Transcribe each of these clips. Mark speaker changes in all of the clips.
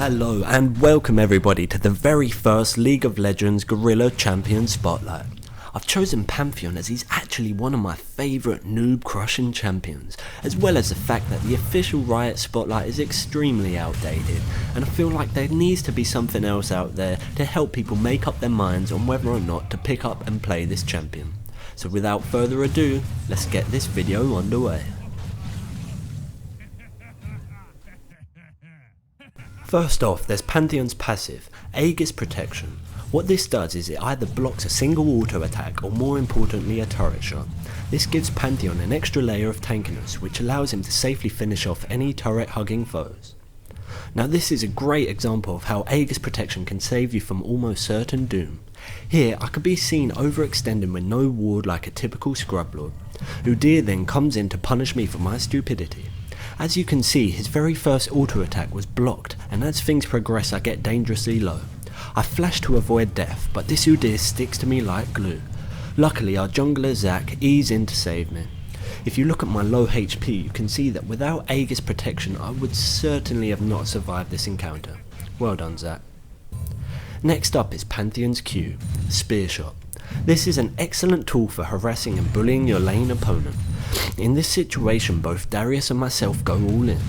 Speaker 1: Hello and welcome everybody to the very first League of Legends Guerrilla Champion Spotlight. I've chosen Pantheon as he's actually one of my favourite noob crushing champions, as well as the fact that the official RIOT Spotlight is extremely outdated, and I feel like there needs to be something else out there to help people make up their minds on whether or not to pick up and play this champion. So without further ado, let's get this video underway. First off, there's Pantheon's passive, Aegis Protection. What this does is it either blocks a single auto attack or more importantly a turret shot. This gives Pantheon an extra layer of tankiness which allows him to safely finish off any turret hugging foes. Now this is a great example of how Aegis Protection can save you from almost certain doom. Here I could be seen overextending with no ward like a typical scrublord. Udyr then comes in to punish me for my stupidity. As you can see, his very first auto attack was blocked, and as things progress I get dangerously low. I flash to avoid death, but this Udyr sticks to me like glue. Luckily our jungler Zac eased in to save me. If you look at my low HP you can see that without Aegis Protection I would certainly have not survived this encounter. Well done Zac. Next up is Pantheon's Q, Spear Shot. This is an excellent tool for harassing and bullying your lane opponent. In this situation both Darius and myself go all in.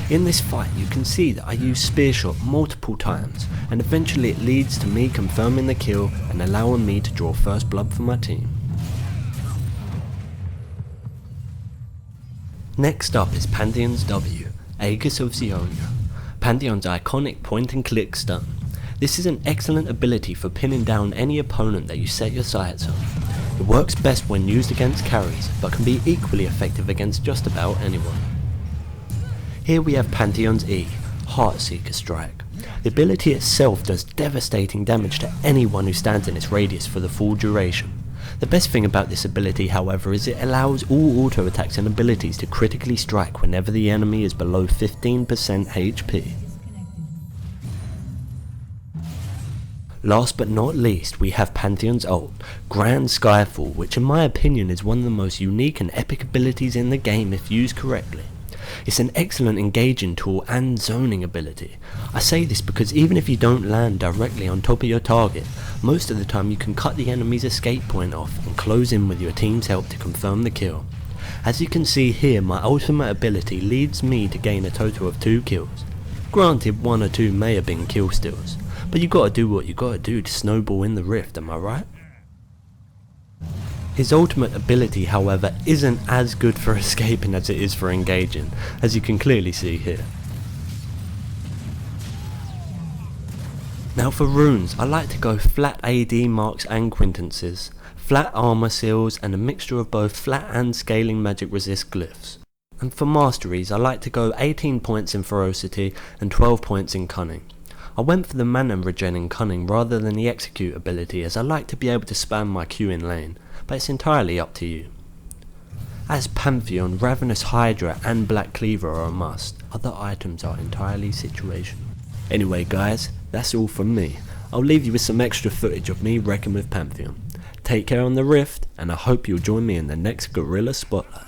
Speaker 1: In this fight you can see that I use Spear Shot multiple times, and eventually it leads to me confirming the kill and allowing me to draw first blood for my team. Next up is Pantheon's W, Aegis of Zionia. Pantheon's iconic point and click stun. This is an excellent ability for pinning down any opponent that you set your sights on. It works best when used against carries, but can be equally effective against just about anyone. Here we have Pantheon's E, Heartseeker Strike. The ability itself does devastating damage to anyone who stands in its radius for the full duration. The best thing about this ability however is it allows all auto attacks and abilities to critically strike whenever the enemy is below 15% HP. Last but not least we have Pantheon's ult, Grand Skyfall, which in my opinion is one of the most unique and epic abilities in the game if used correctly. It's an excellent engaging tool and zoning ability. I say this because even if you don't land directly on top of your target, most of the time you can cut the enemy's escape point off and close in with your team's help to confirm the kill. As you can see here, my ultimate ability leads me to gain a total of 2 kills. Granted, 1 or 2 may have been kill steals, but you gotta do what you gotta do to snowball in the rift, am I right? His ultimate ability however isn't as good for escaping as it is for engaging, as you can clearly see here. Now for runes, I like to go flat AD marks and quintances, flat armor seals and a mixture of both flat and scaling magic resist glyphs. And for masteries I like to go 18 points in ferocity and 12 points in cunning. I went for the mana regen in cunning rather than the execute ability as I like to be able to spam my Q in lane, but it's entirely up to you. As Pantheon, Ravenous Hydra and Black Cleaver are a must, other items are entirely situational. Anyway guys, that's all from me. I'll leave you with some extra footage of me wrecking with Pantheon. Take care on the rift, and I hope you'll join me in the next Guerrilla Spotlight.